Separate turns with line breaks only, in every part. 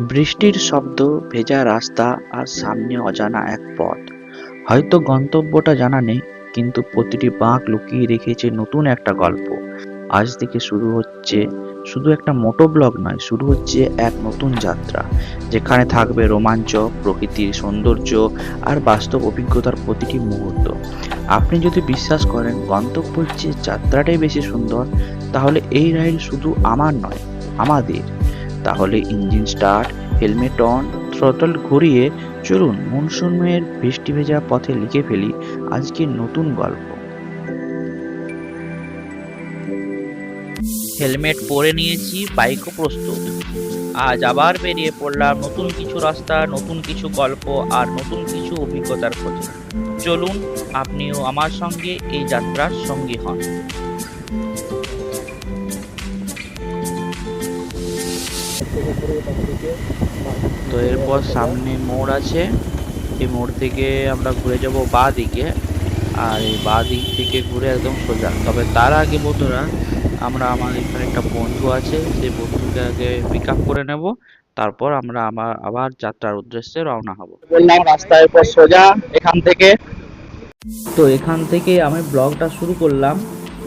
বৃষ্টির শব্দ, ভেজা রাস্তা আর সামনে অজানা এক পথ। হয়তো গন্তব্যটা জানা নেই, কিন্তু প্রতিটি বাঁক লুকিয়ে রেখেছে নতুন একটা গল্প। আজ থেকে শুরু হচ্ছে শুধু একটা মোটো ব্লগ নয়, শুরু হচ্ছে এক নতুন যাত্রা, যেখানে থাকবে রোমাঞ্চ, প্রকৃতির সৌন্দর্য আর বাস্তব অভিজ্ঞতার প্রতিটি মুহূর্ত। আপনি যদি বিশ্বাস করেন গন্তব্যের চেয়ে যাত্রাটাই বেশি সুন্দর, তাহলে এই রাইড শুধু আমার নয়, আমাদের। তাহলে engine start, helmet on, throttle ঘুরিয়ে চলুন মনসুনের বৃষ্টি ভেজা পথে লিখে ফেলি আজকের নতুন গল্প।
হেলমেট পরে নিয়েছি, বাইকও প্রস্তুত। আজ আবার বেরিয়ে পড়লাম নতুন কিছু রাস্তা, নতুন কিছু গল্প আর নতুন কিছু অভিজ্ঞতার খোঁজে। চলুন আপনিও আমার সঙ্গে এই যাত্রার সঙ্গী হন।
তো এরপর সামনে মোড় আছে, এই মোড় থেকে আমরা ঘুরে যাব বাঁ দিকে, আর এই বাঁ দিক থেকে ঘুরে একদম সোজা। তবে তার আগে বন্ধুরা, আমরা আমার এখানে একটা বন্ধু আছে, সেই বন্ধুকে আগে পিক আপ করে নেব, তারপর আমরা আবার যাত্রার উদ্দেশ্যে রওনা হব।
বললাম রাস্তার উপর সোজা এখান থেকে।
তো এখান থেকে আমি ব্লগটা শুরু করলাম।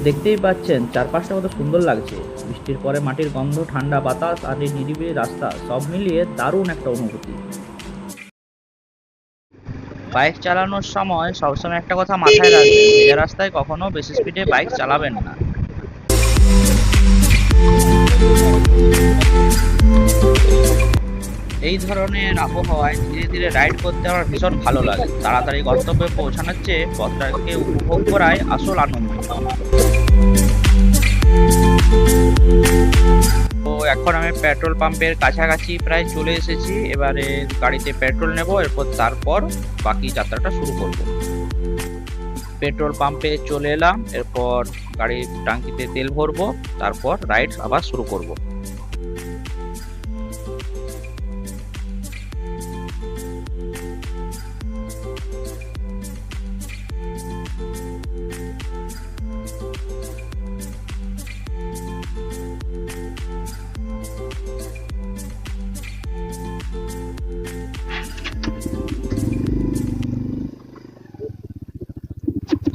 দেখতেই পাচ্ছেন চারপাশটা কত সুন্দর লাগছে। বৃষ্টির পরে মাটির গন্ধ, ঠান্ডা বাতাস আর এই নিরিবিলি রাস্তা, সব মিলিয়ে দারুণ একটা অনুভূতি।
বাইক চালানোর সময় সবসময় একটা কথা মাথায় রাখবেন, ভেজা রাস্তায় কখনো বেশি স্পিডে বাইক চালাবেন না। এই ধরনের আবহাওয়ায় ধীরে ধীরে রাইড করতে আমার ভীষণ ভালো লাগে। তাড়াতাড়ি গন্তব্যে পৌঁছানোর চেয়ে পথটাকে উপভোগ করাই আসল আনন্দ। তো এখন আমি পেট্রোল পাম্পের কাছাকাছি প্রায় চলে এসেছি। এবারে গাড়িতে পেট্রোল নেব, তারপর বাকি যাত্রাটা শুরু করব। পেট্রোল পাম্পে চলে এলাম, এরপর গাড়ির ট্যাঙ্কিতে তেল ভরবো, তারপর রাইড আবার শুরু করব।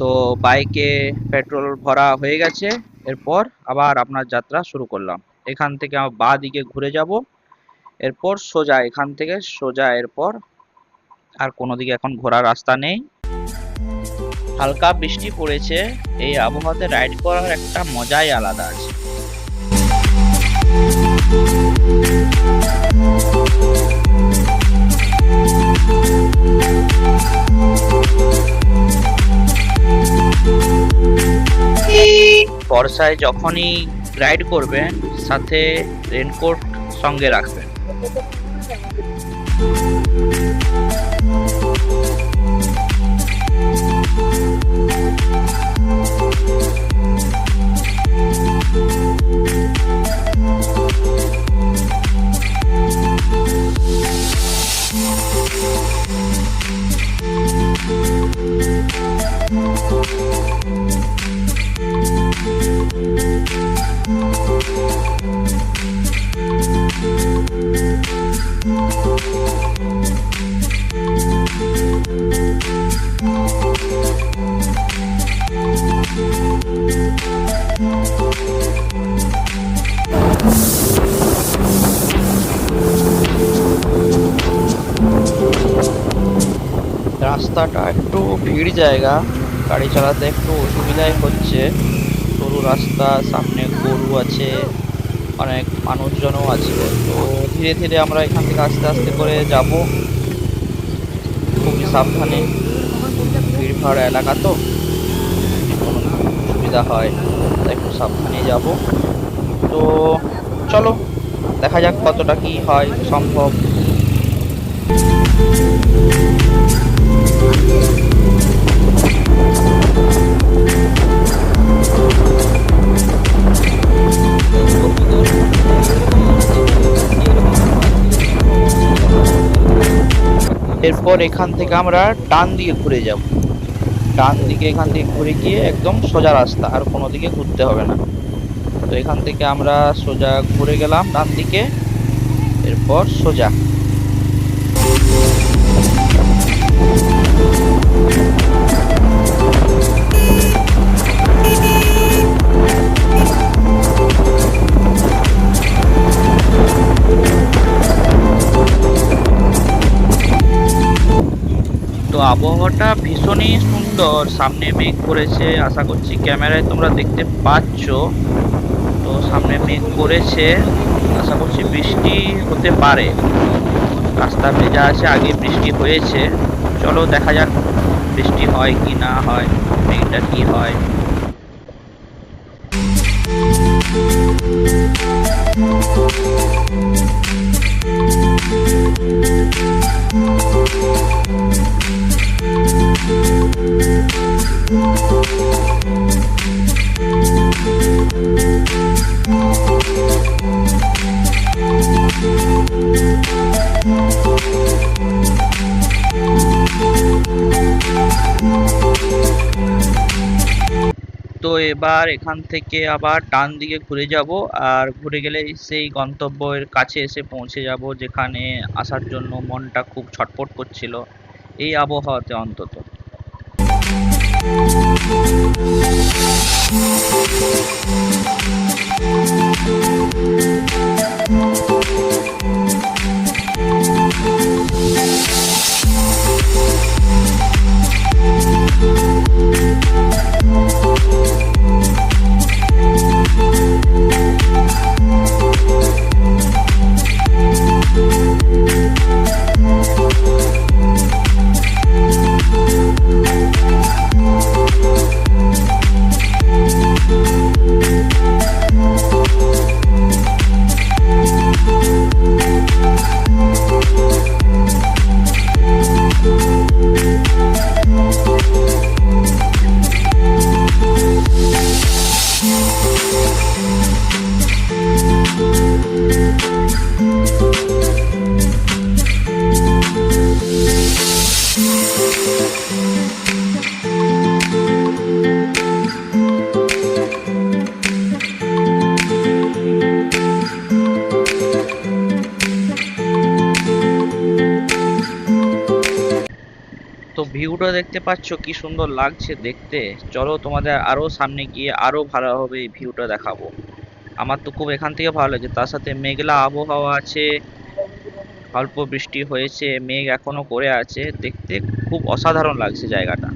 তো বাইকে পেট্রোল ভরা হয়ে গেছে, এরপর আবার আপনার যাত্রা শুরু করলাম। এখান থেকে আমার বাঁ দিকে ঘুরে যাব, এরপর সোজা এখান থেকে সোজা, এরপর আর কোনো দিকে এখন ঘোরার রাস্তা নেই। হালকা বৃষ্টি পড়েছে, এই আবহাওয়াতে রাইড করার একটা মজাই আলাদা আছে। বর্ষায় যখনই রাইড করবেন, সাথে রেনকোট সঙ্গে রাখবেন। রাস্তাটা একটু ভিড় জায়গা, গাড়ি চালাতে একটু অসুবিধাই হচ্ছে। সরু রাস্তা, সামনে গরু আছে, অনেক মানুষজনও আছে। তো ধীরে ধীরে আমরা এখান থেকে আস্তে আস্তে করে যাব, খুবই সাবধানে। ভিড়ভাড় এলাকা তো, কোনো অসুবিধা হয়, তাই একটু সাবধানে যাব। তো চলো দেখা যাক কতটা কি হয় সম্ভব। এরপর এখান থেকে আমরা ডান দিকে ঘুরে যাব। ডান দিকে এখান থেকে ঘুরে গিয়ে একদম সোজা রাস্তা, আর কোনো দিকে ঘুরতে হবে না। তো এখান থেকে আমরা সোজা ঘুরে গেলাম ডান দিকে, এরপর এরপর সোজা। তো আবহাওয়াটা ভীষণই সুন্দর, সামনে মেঘ করেছে, আশা করছি ক্যামেরায় তোমরা দেখতে পাচ্ছ। তো সামনে মেঘ করেছে, আশা করছি বৃষ্টি হতে পারে। রাস্তা ভেজা আছে, আগে বৃষ্টি হয়েছে। চলো দেখা যাক বৃষ্টি হয় কি না হয়, মেঘটা কি হয়। তো এবার এখান থেকে আবার ডান দিকে ঘুরে যাব, আর ঘুরে গেলে সেই গন্তব্যের কাছে এসে পৌঁছে যাব, যেখানে আসার জন্য মনটা খুব ছটফট করছিল এই আবহাওয়াতে অন্তত। তো ভিউটা দেখতে পাচ্ছ কি সুন্দর লাগছে দেখতে। চলো তোমাদের আরো সামনে গিয়ে আরো ভালোভাবে এই ভিউটা দেখাবো। আমার তো খুব এখান থেকে ভালো লাগছে, তার সাথে মেঘলা আবহাওয়া আছে, অল্প বৃষ্টি হয়েছে, মেঘ এখনো করে আছে, দেখতে খুব অসাধারণ লাগছে জায়গাটা।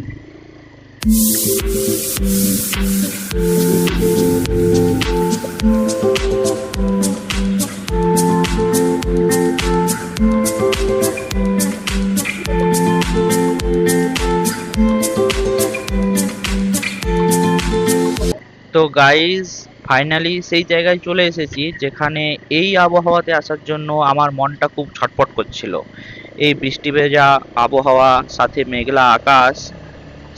তো গাইস, ফাইনালি সেই জায়গায় চলে এসেছি যেখানে এই আবহাওয়াতে আসার জন্য আমার মনটা খুব ছটফট করছিল। এই বৃষ্টি ভেজা আবহাওয়া, সাথে মেঘলা আকাশ,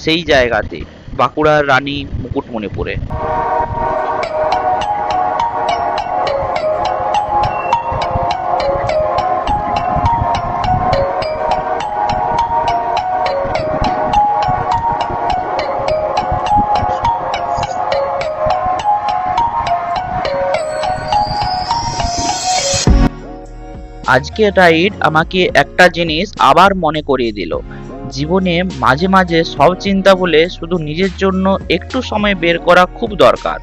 সেই জায়গাতে বাঁকুড়ার রানী মুকুটমণিপুরে। আজকের রাইড আমাকে একটা জিনিস আবার মনে করিয়ে দিল, জীবনে মাঝে মাঝে সব চিন্তা বলে শুধু নিজের জন্য একটু সময় বের করা খুব দরকার।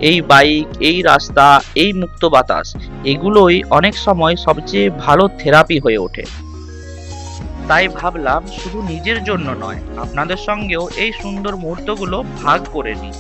এই বাইক, এই রাস্তা, এই মুক্ত বাতাস, এগুলোই অনেক সময় সবচেয়ে ভালো থেরাপি হয়ে ওঠে। তাই ভাবলাম শুধু নিজের জন্য নয়, আপনাদের সঙ্গেও এই সুন্দর মুহূর্তগুলো ভাগ করে নিই।